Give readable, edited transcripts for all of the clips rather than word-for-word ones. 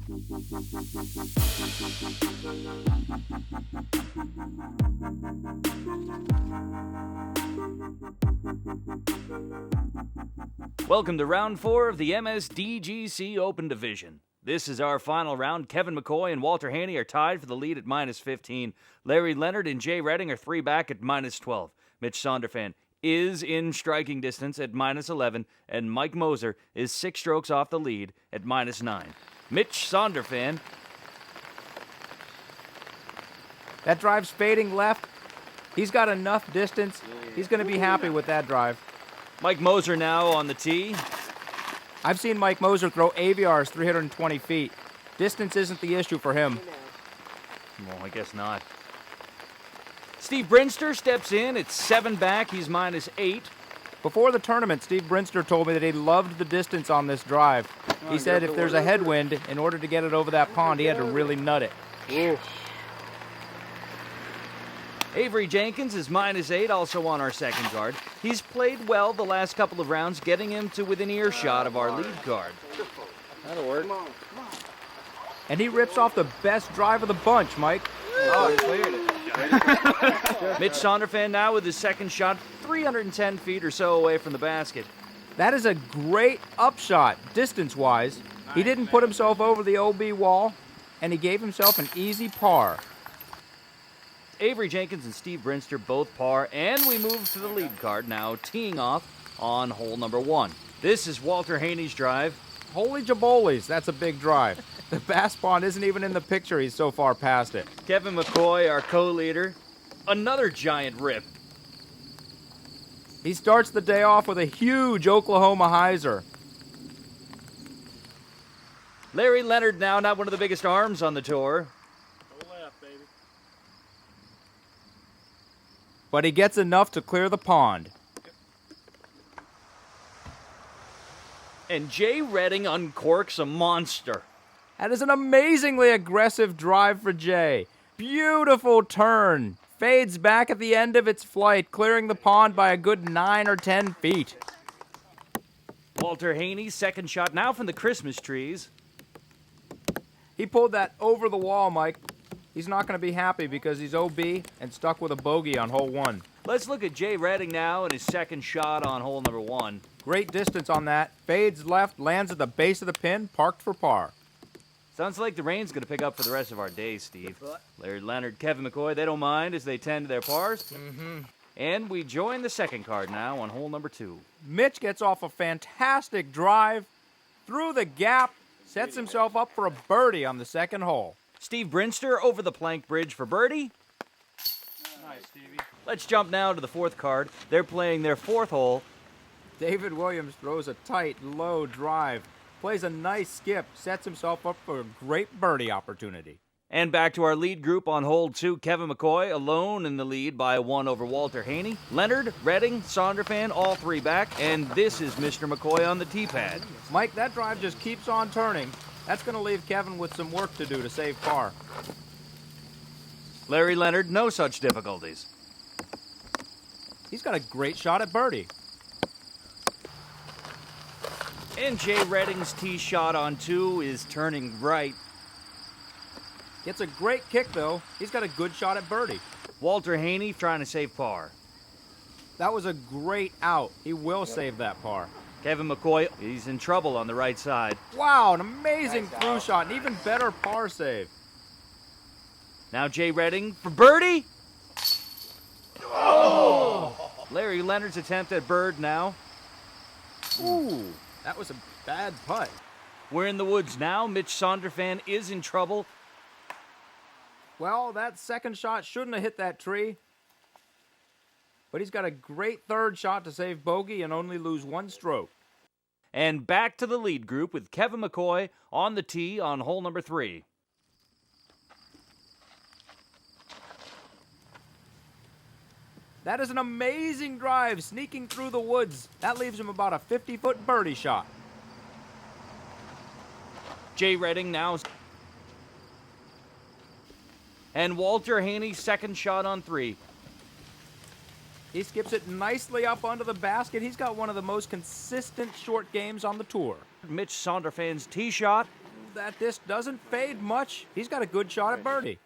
Welcome to round 4 of the MSDGC Open Division. This is our final round. Kevin McCoy and Walter Haney are tied for the lead at -15. Larry Leonard and Jay Redding are 3 back at -12. Mitch Sonderfan is in striking distance at -11, and Mike Moser is 6 strokes off the lead at -9. Mitch Sonderfan. That drive's fading left. He's got enough distance. He's going to be happy with that drive. Mike Moser now on the tee. I've seen Mike Moser throw AVRs 320 feet. Distance isn't the issue for him. Well, I guess not. Steve Brinster steps in. It's 7 back. He's -8. Before the tournament, Steve Brinster told me that he loved the distance on this drive. He said if there's a headwind, in order to get it over that pond, he had to really nut it. Avery Jenkins is -8, also on our second card. He's played well the last couple of rounds, getting him to within earshot of our lead card. That'll work. And he rips off the best drive of the bunch, Mike. Oh, he cleared it. Mitch Sonderfan now with his second shot, 310 feet or so away from the basket. That is a great upshot, distance-wise. He didn't put himself over the OB wall, and he gave himself an easy par. Avery Jenkins and Steve Brinster both par, and we move to the lead card now, teeing off on hole number 1. This is Walter Haney's drive. Holy jabolies, that's a big drive. The bass pond isn't even in the picture. He's so far past it. Kevin McCoy, our co-leader. Another giant rip. He starts the day off with a huge Oklahoma hyzer. Larry Leonard now not one of the biggest arms on the tour. But he gets enough to clear the pond. And Jay Redding uncorks a monster. That is an amazingly aggressive drive for Jay. Beautiful turn. Fades back at the end of its flight, clearing the pond by a good 9 or 10 feet. Walter Haney's second shot now from the Christmas trees. He pulled that over the wall, Mike. He's not going to be happy because he's OB and stuck with a bogey on hole 1. Let's look at Jay Redding now and his second shot on hole number 1. Great distance on that. Fades left, lands at the base of the pin, parked for par. Sounds like the rain's going to pick up for the rest of our day, Steve. Larry Leonard, Kevin McCoy, they don't mind as they tend to their pars. And we join the second card now on hole number 2. Mitch gets off a fantastic drive through the gap, sets himself up for a birdie on the second hole. Steve Brinster over the plank bridge for birdie. Nice, Stevie. Let's jump now to the fourth card. They're playing their 4th hole. David Williams throws a tight, low drive, plays a nice skip, sets himself up for a great birdie opportunity. And back to our lead group on hole 2. Kevin McCoy alone in the lead by 1 over Walter Haney. Leonard, Redding, Sonderfan, all 3 back. And this is Mr. McCoy on the tee pad. Mike, that drive just keeps on turning. That's going to leave Kevin with some work to do to save par. Larry Leonard, no such difficulties. He's got a great shot at birdie. And Jay Redding's tee shot on 2 is turning right. Gets a great kick, though. He's got a good shot at birdie. Walter Haney trying to save par. That was a great out. He will save that par. Kevin McCoy, he's in trouble on the right side. Wow, an amazing through shot, an even better par save. Now Jay Redding for birdie. Oh! Larry Leonard's attempt at bird now. Ooh, that was a bad putt. We're in the woods now. Mitch Sonderfan is in trouble. Well, that second shot shouldn't have hit that tree. But he's got a great third shot to save bogey and only lose 1 stroke. And back to the lead group with Kevin McCoy on the tee on hole number 3. That is an amazing drive, sneaking through the woods. That leaves him about a 50-foot birdie shot. Jay Redding now. And Walter Haney, second shot on 3. He skips it nicely up onto the basket. He's got one of the most consistent short games on the tour. Mitch Sonderfan's tee shot. that disc doesn't fade much. He's got a good shot at birdie.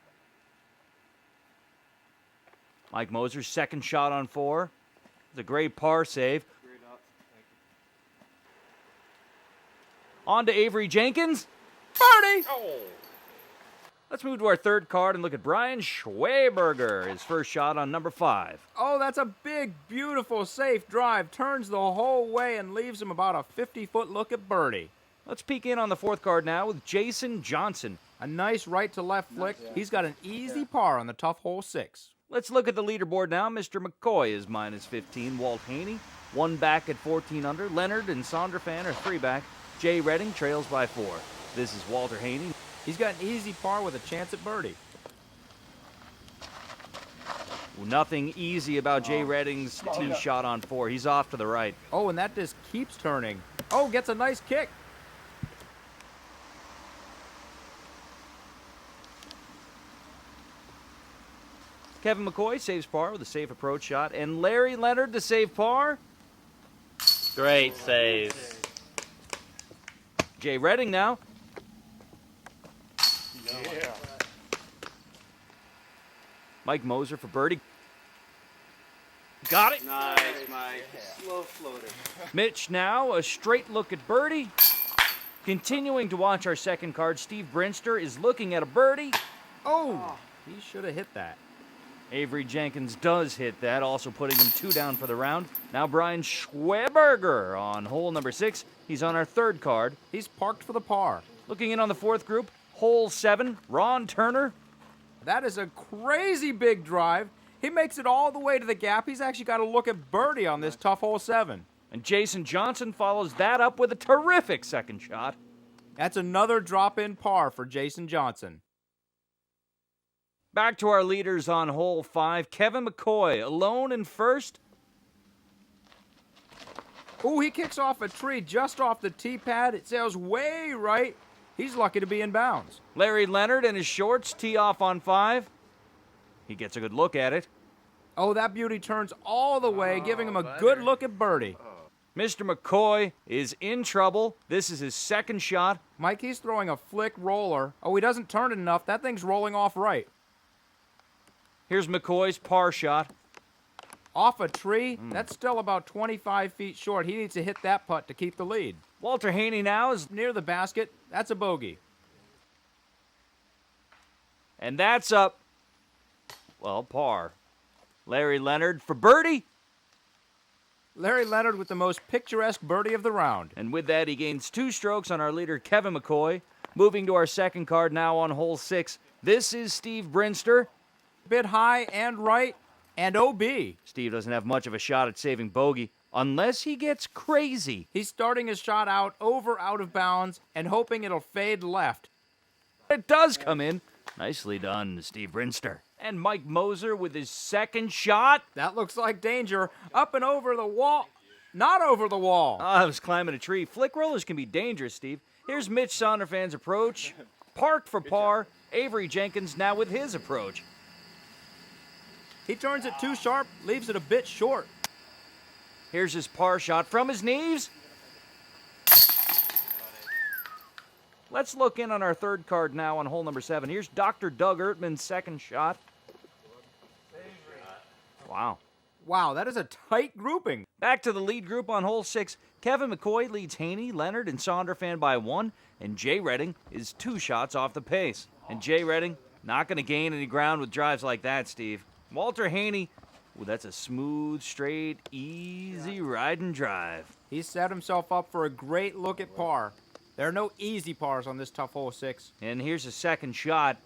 Mike Moser's second shot on 4. It's a great par save. On to Avery Jenkins. Birdie! Let's move to our third card and look at Brian Schweberger, his first shot on number 5. Oh, that's a big, beautiful, safe drive. Turns the whole way and leaves him about a 50-foot look at birdie. Let's peek in on the fourth card now with Jason Johnson. A nice right-to-left flick. He's got an easy par on the tough hole 6. Let's look at the leaderboard now. Mr. McCoy is minus 15. Walt Haney, 1 back at 14 under. Leonard and Sonderfan are 3 back. Jay Redding trails by 4. This is Walter Haney. He's got an easy par with a chance at birdie. Nothing easy about Jay Redding's tee shot on 4. He's off to the right. Oh, and that disc keeps turning. Oh, gets a nice kick. Kevin McCoy saves par with a safe approach shot. And Larry Leonard to save par. Great save. Jay Redding now. Yeah. Mike Moser for birdie. Got it. Nice, Mike. Slow floater. Mitch now, a straight look at birdie. Continuing to watch our second card, Steve Brinster is looking at a birdie. Oh, he should have hit that. Avery Jenkins does hit that, also putting him 2 down for the round. Now Brian Schweberger on hole number 6. He's on our third card. He's parked for the par. Looking in on the fourth group, hole 7, Ron Turner. That is a crazy big drive. He makes it all the way to the gap. He's actually got to look at birdie on this tough hole 7. And Jason Johnson follows that up with a terrific second shot. That's another drop-in par for Jason Johnson. Back to our leaders on hole 5. Kevin McCoy alone in first. Ooh, he kicks off a tree just off the tee pad. It sails way right. He's lucky to be in bounds. Larry Leonard and his shorts tee off on 5. He gets a good look at it. Oh, that beauty turns all the way, giving him a good look at birdie. Mr. McCoy is in trouble. This is his second shot. Mike, he's throwing a flick roller. Oh, he doesn't turn it enough. That thing's rolling off right. Here's McCoy's par shot. Off a tree? That's still about 25 feet short. He needs to hit that putt to keep the lead. Walter Haney now is Near the basket, that's a bogey. And that's up. Well, par. Larry Leonard for birdie. Larry Leonard with the most picturesque birdie of the round. And with that, he gains 2 strokes on our leader, Kevin McCoy. Moving to our second card now on hole 6. This is Steve Brinster. Bit high and right and OB. Steve doesn't have much of a shot at saving bogey unless he gets crazy. He's starting his shot out of bounds and hoping it'll fade left. It does come in. Nicely done, Steve Brinster. And Mike Moser with his second shot. That looks like danger. Up and over the wall. Not over the wall. I was climbing a tree. Flick rollers can be dangerous, Steve. Here's Mitch Sonderfan's approach. Parked for par. Avery Jenkins now with his approach. He turns it too sharp, leaves it a bit short. Here's his par shot from his knees. Let's look in on our third card now on hole number 7. Here's Dr. Doug Ertman's second shot. Wow. Wow, that is a tight grouping. Back to the lead group on hole 6. Kevin McCoy leads Haney, Leonard, and Sonderfan by 1. And Jay Redding is 2 shots off the pace. And Jay Redding not going to gain any ground with drives like that, Steve. Walter Haney, ooh, that's a smooth, straight, easy ride and drive. He set himself up for a great look at par. There are no easy pars on this tough hole 6. And here's a second shot.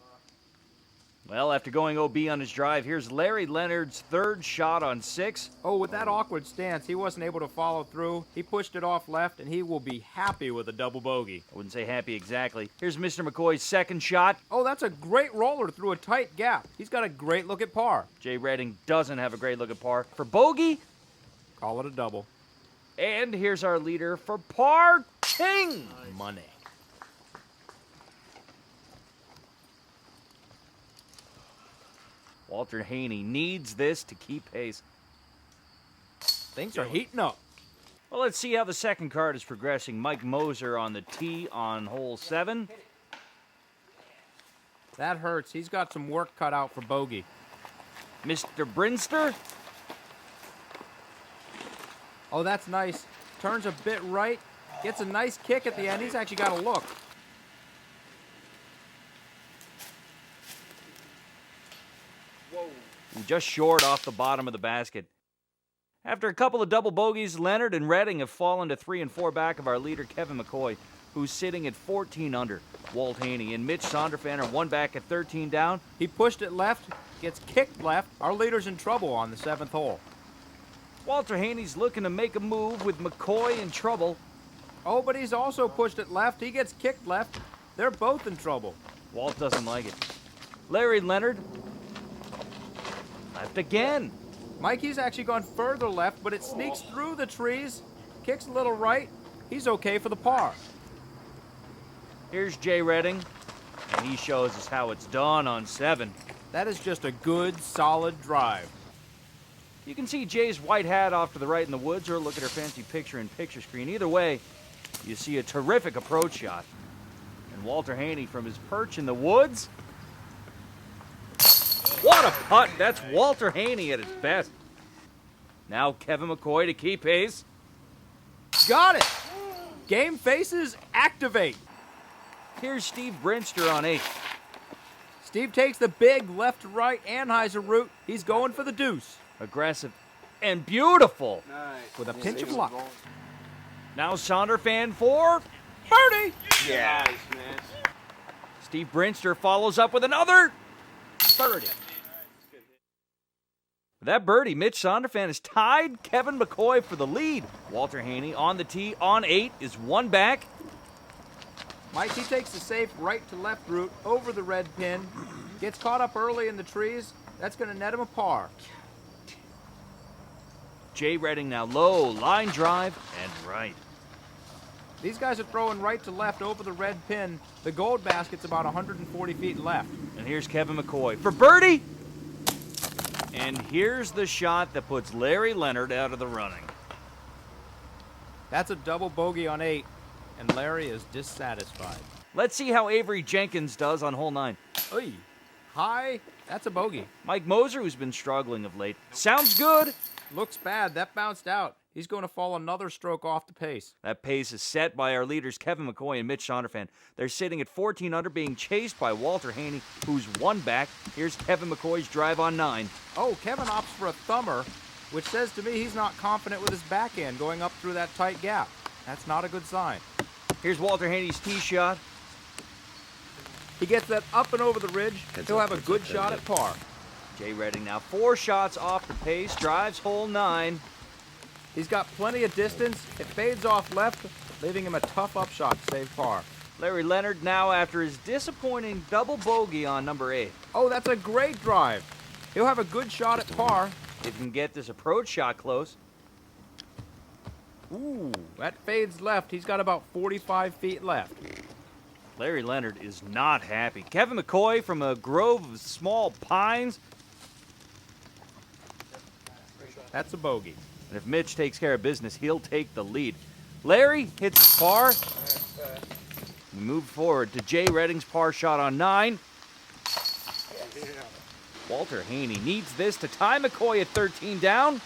Well, after going OB on his drive, here's Larry Leonard's third shot on 6. Oh, with that awkward stance, he wasn't able to follow through. He pushed it off left, and he will be happy with a double bogey. I wouldn't say happy exactly. Here's Mr. McCoy's second shot. Oh, that's a great roller through a tight gap. He's got a great look at par. Jay Redding doesn't have a great look at par. For bogey, Call it a double. and here's our leader for par. King! Money. Walter Haney needs this to keep pace. Things are heating up. Well, let's see how the second card is progressing. Mike Moser on the tee on hole 7. That hurts. He's got some work cut out for bogey. Mr. Brinster? Oh, that's nice. Turns a bit right. Gets a nice kick at the end. He's actually got a look. Whoa. Just short off the bottom of the basket. After a couple of double bogeys, Leonard and Redding have fallen to 3 and 4 back of our leader, Kevin McCoy, who's sitting at 14 under. Walt Haney and Mitch Sonderfan are 1 back at 13 down. He pushed it left, gets kicked left. Our leader's in trouble on the 7th hole. Walter Haney's looking to make a move with McCoy in trouble. Oh, but he's also pushed it left. He gets kicked left. They're both in trouble. Walt doesn't like it. Larry Leonard. Left again. Mikey's actually gone further left, but it sneaks through the trees. Kicks a little right. He's okay for the par. Here's Jay Redding, and he shows us how it's done on 7. That is just a good, solid drive. You can see Jay's white hat off to the right in the woods, or look at her fancy picture-in-picture screen. Either way, you see a terrific approach shot. And Walter Haney from his perch in the woods. What a putt! That's Walter Haney at his best. Now Kevin McCoy to keep pace. Got it! Game faces, activate. Here's Steve Brinster on 8. Steve takes the big left-to-right Anheuser route. He's going for the deuce. Aggressive and beautiful. Nice. With a pinch of luck. Now Sonderfan for Birdie! Yeah. Nice, man. Steve Brinster follows up with another birdie. With that birdie, Mitch Sonderfan has tied Kevin McCoy for the lead. Walter Haney on the tee on 8 is 1 back. Mike, he takes the safe right-to-left route over the red pin. Gets caught up early in the trees. That's going to net him a par. Jay Redding now low, line drive, and right. These guys are throwing right to left over the red pin. The gold basket's about 140 feet left. And here's Kevin McCoy for birdie. And here's the shot that puts Larry Leonard out of the running. That's a double bogey on 8, and Larry is dissatisfied. Let's see how Avery Jenkins does on hole 9. Oy. High, that's a bogey. Mike Moser, who's been struggling of late. Sounds good. Looks bad, that bounced out. He's going to fall another stroke off the pace. That pace is set by our leaders, Kevin McCoy and Mitch Sonderfan. They're sitting at 14 under, being chased by Walter Haney, who's 1 back. Here's Kevin McCoy's drive on 9. Oh, Kevin opts for a thumber, which says to me he's not confident with his backhand going up through that tight gap. That's not a good sign. Here's Walter Haney's tee shot. He gets that up and over the ridge. He'll have a good shot at par. Jay Redding now 4 shots off the pace, drives hole 9. He's got plenty of distance. It fades off left, leaving him a tough upshot to save par. Larry Leonard now after his disappointing double bogey on number 8. Oh, that's a great drive. He'll have a good shot at par. If he can get this approach shot close. Ooh, that fades left. He's got about 45 feet left. Larry Leonard is not happy. Kevin McCoy from a grove of small pines. That's a bogey. And if Mitch takes care of business, he'll take the lead. Larry hits par. We move forward to Jay Redding's par shot on 9. Walter Haney needs this to tie McCoy at 13 down.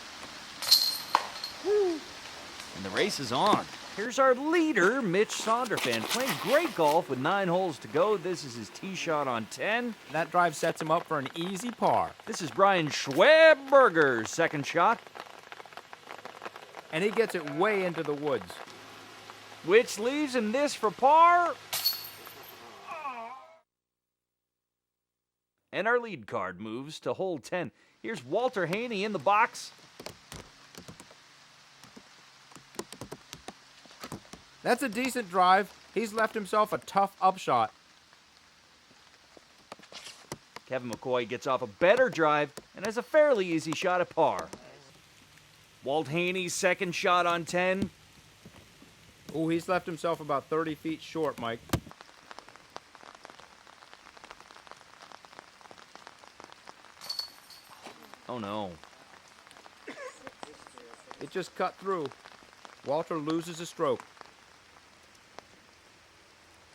And the race is on. Here's our leader, Mitch Sonderfan, playing great golf with 9 holes to go. This is his tee shot on 10. That drive sets him up for an easy par. This is Brian Schweberger's second shot, And he gets it way into the woods. which leaves him this for par. And our lead card moves to hole 10. Here's Walter Haney in the box. That's a decent drive. He's left himself a tough upshot. Kevin McCoy gets off a better drive and has a fairly easy shot at par. Walt Haney's second shot on 10. Ooh, he's left himself about 30 feet short, Mike. Oh no. It just cut through. Walter loses a stroke.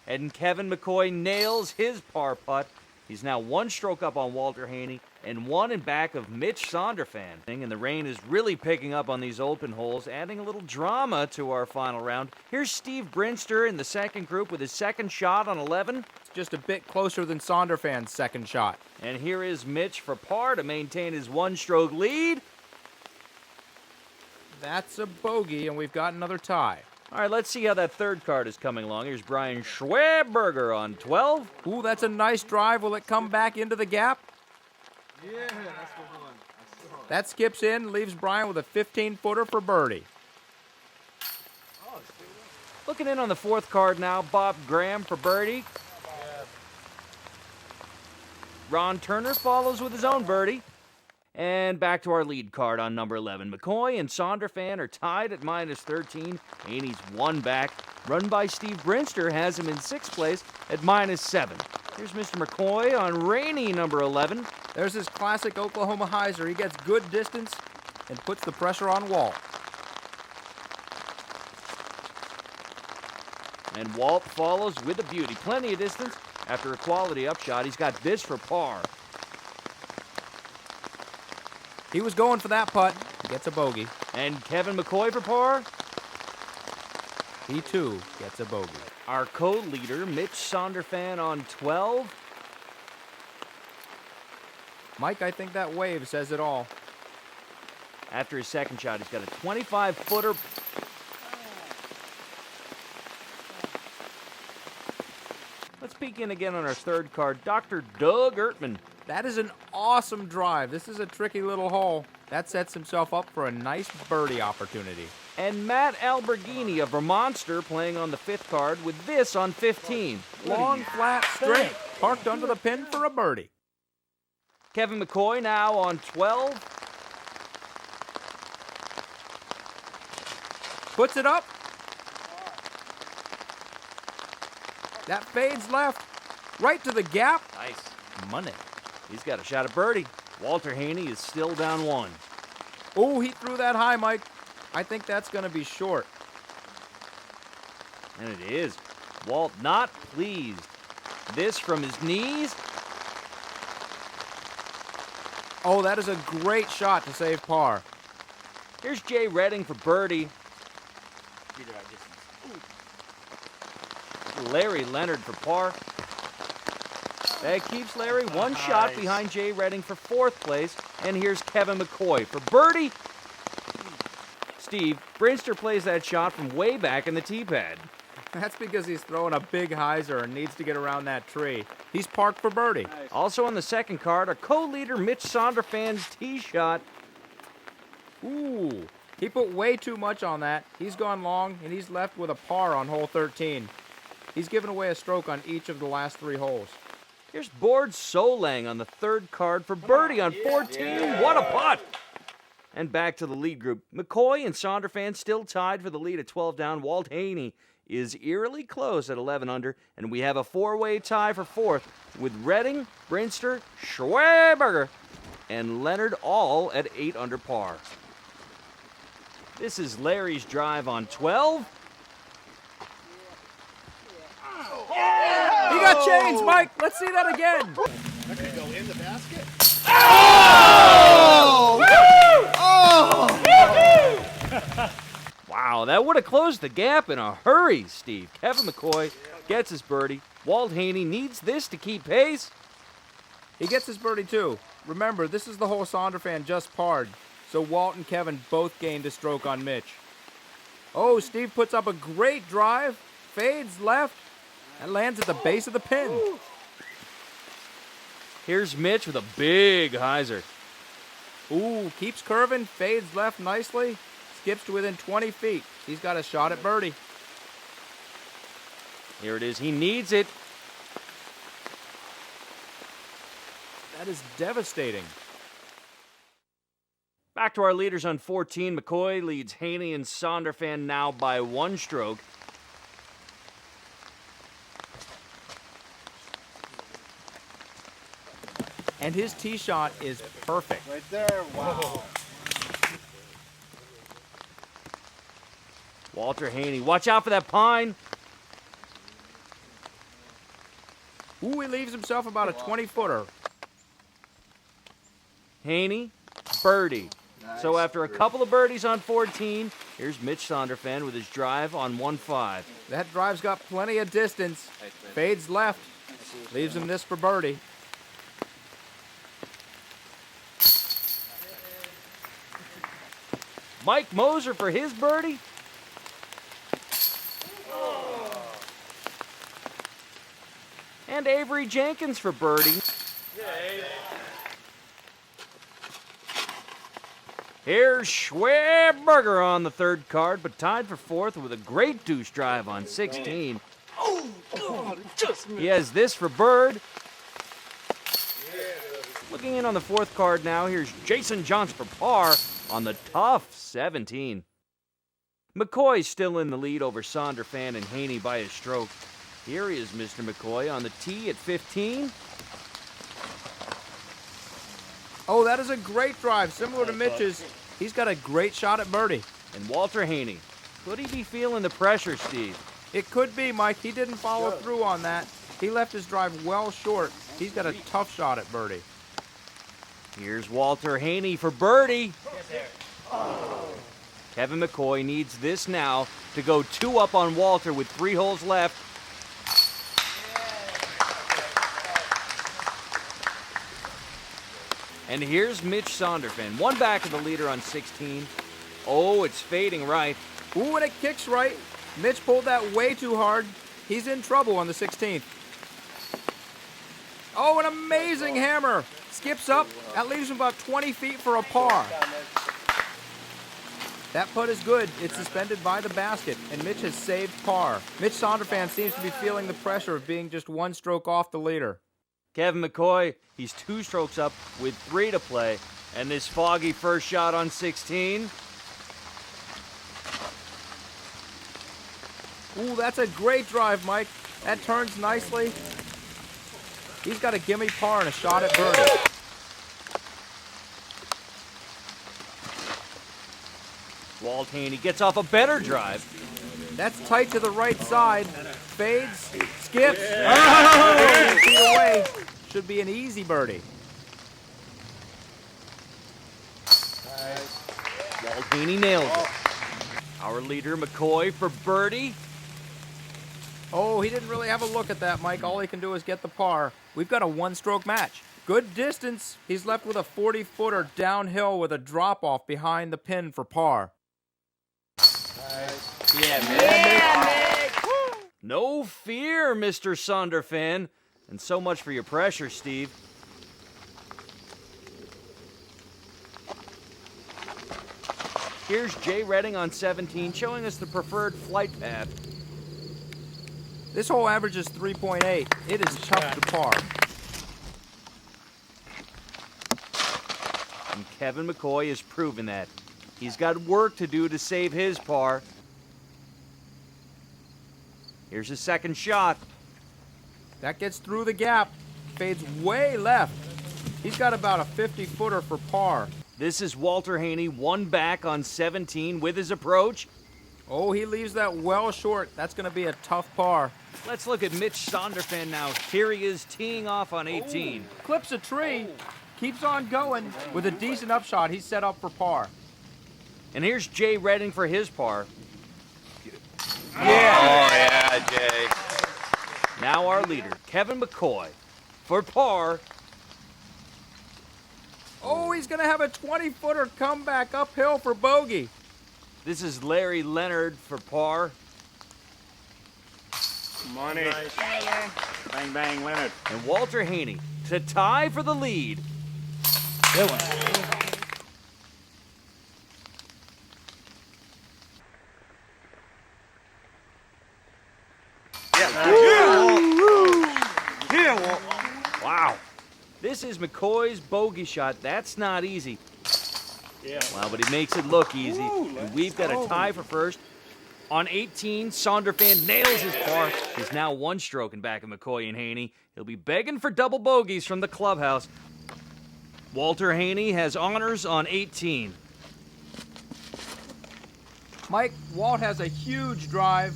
And Kevin McCoy nails his par putt He's now 1 stroke up on Walter Haney and 1 in back of Mitch Sonderfan. And the rain is really picking up on these open holes, adding a little drama to our final round. Here's Steve Brinster in the second group with his second shot on 11. It's just a bit closer than Sonderfan's second shot. And here is Mitch for par to maintain his 1-stroke lead. That's a bogey, and we've got another tie. All right, let's see how that third card is coming along. Here's Brian Schweberger on 12. Ooh, that's a nice drive. Will it come back into the gap? Yeah, that's the one. I saw it. That skips in, leaves Brian with a 15-footer for birdie. Looking in on the fourth card now, Bob Graham for birdie. Ron Turner follows with his own birdie. And back to our lead card on number 11. McCoy and Sonderfan are tied at -13. Haney's 1 back. Run by Steve Brinster has him in 6th place at -7. Here's Mr. McCoy on rainy number 11. There's his classic Oklahoma hyzer. He gets good distance and puts the pressure on Walt. And Walt follows with a beauty. Plenty of distance. After a quality upshot, he's got this for par. He was going for that putt. He gets a bogey. And Kevin McCoy for par. He, too, gets a bogey. Our co-leader, Mitch Sonderfan on 12. Mike, I think that wave says it all. After his second shot, he's got a 25-footer. Let's peek in again on our third card, Dr. Doug Ertman. That is an awesome drive. This is a tricky little hole. That sets himself up for a nice birdie opportunity. And Matt Alberghini of Vermonster playing on the 5th card with this on 15. Long, flat, straight. Parked under the pin for a birdie. Kevin McCoy now on 12. Puts it up. That fades left. Right to the gap. Nice. Money. He's got a shot at birdie. Walter Haney is still down 1. Oh, he threw that high, Mike. I think that's going to be short. And it is. Walt not pleased. This from his knees. Oh, that is a great shot to save par. Here's Jay Redding for birdie. Larry Leonard for par. That keeps Larry 1 shot behind Jay Redding for 4th place. And here's Kevin McCoy for birdie. Steve, Brinster plays that shot from way back in the tee pad. That's because he's throwing a big hyzer and needs to get around that tree. He's parked for birdie. Also on the second card, our co-leader Mitch Sonderfan's tee shot. Ooh, he put way too much on that. He's gone long, and he's left with a par on hole 13. He's given away a stroke on each of the last 3 holes. Here's Board Soleng on the 3rd card for birdie on 14. What a putt! And back to the lead group. McCoy and Sonderfan still tied for the lead at 12 down. Walt Haney is eerily close at 11 under. And we have a 4-way tie for 4th with Redding, Brinster, Schweberger, and Leonard all at 8 under par. This is Larry's drive on 12. He got chains, Mike. Let's see that again. That could go in the basket. Wow, that would have closed the gap in a hurry, Steve. Kevin McCoy gets his birdie. Walt Haney needs this to keep pace. He gets his birdie, too. Remember, this is the hole Sonderfan just parred, so Walt and Kevin both gained a stroke on Mitch. Oh, Steve puts up a great drive, fades left, and lands at the base of the pin. Here's Mitch with a big hyzer. Ooh, keeps curving, fades left nicely, skips to within 20 feet. He's got a shot at birdie. Here it is. He needs it. That is devastating. Back to our leaders on 14. McCoy leads Haney and Sonderfan now by 1 stroke. And his tee shot is perfect. Right there. Wow. Walter Haney, watch out for that pine. Ooh, Ooh, he leaves himself about a 20-footer. Haney, birdie. So after a couple of birdies on 14, here's Mitch Sonderfan with his drive on 1-5. That drive's got plenty of distance. Fades left. Leaves him this for birdie. Mike Moser for his birdie. And Avery Jenkins for birdie. Here's Schwerberger on the third card, but tied for fourth with a great deuce drive on 16. He has this for bird. Looking in on the fourth card now, here's Jason Johnson for par on the tough 17. McCoy's still in the lead over Sonderfan and Haney by a stroke. Here is Mr. McCoy on the tee at 15. Oh, that is a great drive, similar to Mitch's. He's got a great shot at birdie. And Walter Haney. Could he be feeling the pressure, Steve? It could be, Mike. He didn't follow through on that. He left his drive well short. He's got a tough shot at birdie. Here's Walter Haney for birdie. Kevin McCoy needs this now to go 2 up on Walter with 3 holes left. And here's Mitch Sonderfan, 1 back of the leader on 16. Oh, it's fading right. Ooh, and it kicks right. Mitch pulled that way too hard. He's in trouble on the 16th. Oh, an amazing hammer. Skips up. That leaves him about 20 feet for a par. That putt is good. It's suspended by the basket, and Mitch has saved par. Mitch Sonderfan seems to be feeling the pressure of being just 1 stroke off the leader. Kevin McCoy, he's 2 strokes up with 3 to play. And this foggy first shot on 16. Ooh, that's a great drive, Mike. That turns nicely. He's got a gimme par and a shot at birdie. Walt Haney gets off a better drive. That's tight to the right side. Fades, skips. 15 feet away. Should be an easy birdie. Walt Haney nails it. Our leader, McCoy, for birdie. Oh, he didn't really have a look at that, Mike. All he can do is get the par. We've got a 1-stroke match. Good distance. He's left with a 40-footer downhill with a drop-off behind the pin for par. No fear, Mr. Sonderfan. And so much for your pressure, Steve. Here's Jay Redding on 17, showing us the preferred flight path. This hole averages 3.8. It is tough to par. And Kevin McCoy has proven that. He's got work to do to save his par. Here's his second shot. That gets through the gap. Fades way left. He's got about a 50-footer for par. This is Walter Haney, 1 back on 17 with his approach. Oh, he leaves that well short. That's going to be a tough par. Let's look at Mitch Sonderfan now. Here he is teeing off on 18. Clips a tree. Keeps on going. With a decent upshot, he's set up for par. And here's Jay Redding for his par. Yeah. Oh, yeah, Jay. Now our leader, Kevin McCoy, for par. Oh, he's going to have a 20-footer comeback uphill for bogey. This is Larry Leonard for par. Money. Bang, bang, Leonard. And Walter Haney to tie for the lead. Good one. Wow. This is McCoy's bogey shot. That's not easy. Yeah. Well, but he makes it look easy. And we've got a tie for first. On 18, Sonderfan nails his par. He's now 1 stroke in back of McCoy and Haney. He'll be begging for double bogeys from the clubhouse. Walter Haney has honors on 18. Mike, Walt has a huge drive.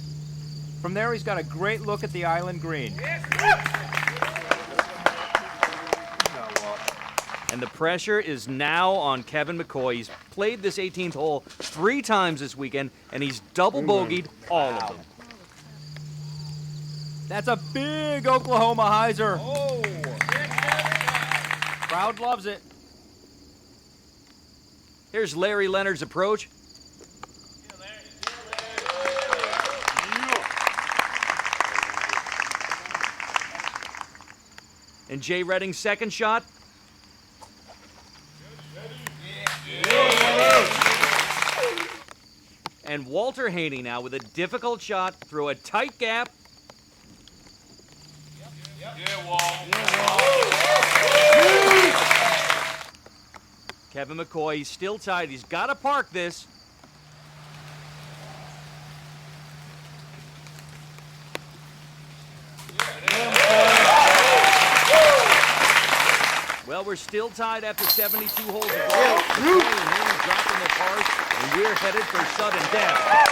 From there, he's got a great look at the island green. And the pressure is now on Kevin McCoy. He's played this 18th hole 3 times this weekend, and he's double bogeyed all of them. That's a big Oklahoma hyzer. Oh! Crowd loves it. Here's Larry Leonard's approach. And Jay Redding's second shot. And Walter Haney now with a difficult shot through a tight gap. Kevin McCoy, he's still tied. He's got to park this. Well, we're still tied after 72 holes of golf. McCoy and Haney dropping their pars, and we're headed for sudden death.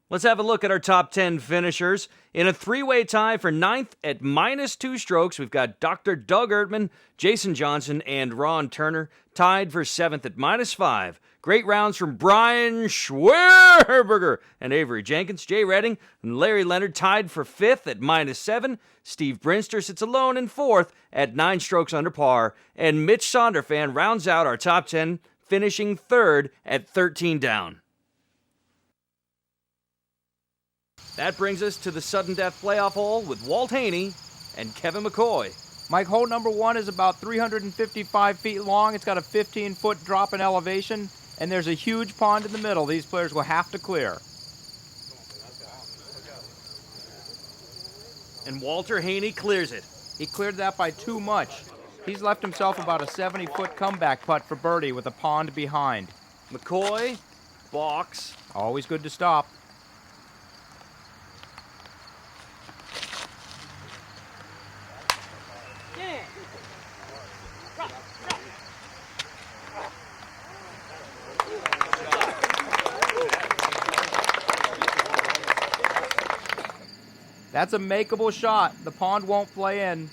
Let's have a look at our top 10 finishers. In a 3-way tie for 9th at -2 strokes, we've got Dr. Doug Ertman, Jason Johnson, and Ron Turner, tied for 7th at -5. Great rounds from Brian Schwerberger and Avery Jenkins. Jay Redding and Larry Leonard tied for 5th at -7. Steve Brinster sits alone in 4th at 9 strokes under par. And Mitch Sonderfan rounds out our top 10, finishing 3rd at 13 down. That brings us to the sudden death playoff hole with Walt Haney and Kevin McCoy. Mike, hole number 1 is about 355 feet long. It's got a 15-foot drop in elevation, and there's a huge pond in the middle these players will have to clear. And Walter Haney clears it. He cleared that by too much. He's left himself about a 70-foot comeback putt for birdie with a pond behind. McCoy, box. Always good to stop. That's a makeable shot. The pond won't play in.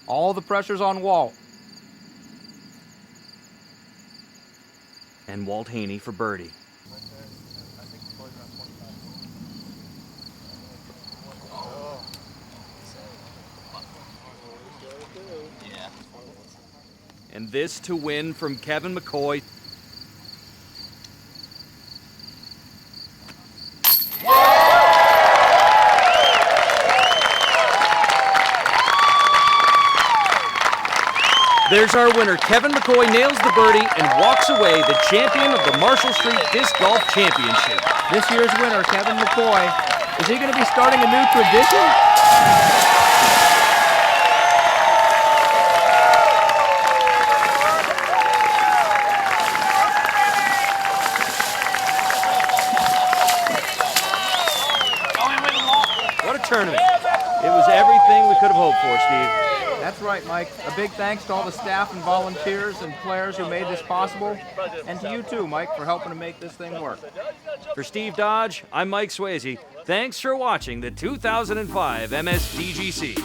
All the pressure's on Walt. And Walt Haney for birdie. And this to win from Kevin McCoy. There's our winner. Kevin McCoy nails the birdie and walks away the champion of the Marshall Street Disc Golf Championship. This year's winner, Kevin McCoy. Is he going to be starting a new tradition? What a tournament. It was everything we could have hoped for, Steve. That's right, Mike. A big thanks to all the staff and volunteers and players who made this possible. And to you too, Mike, for helping to make this thing work. For Steve Dodge, I'm Mike Swayze. Thanks for watching the 2005 MSDGC.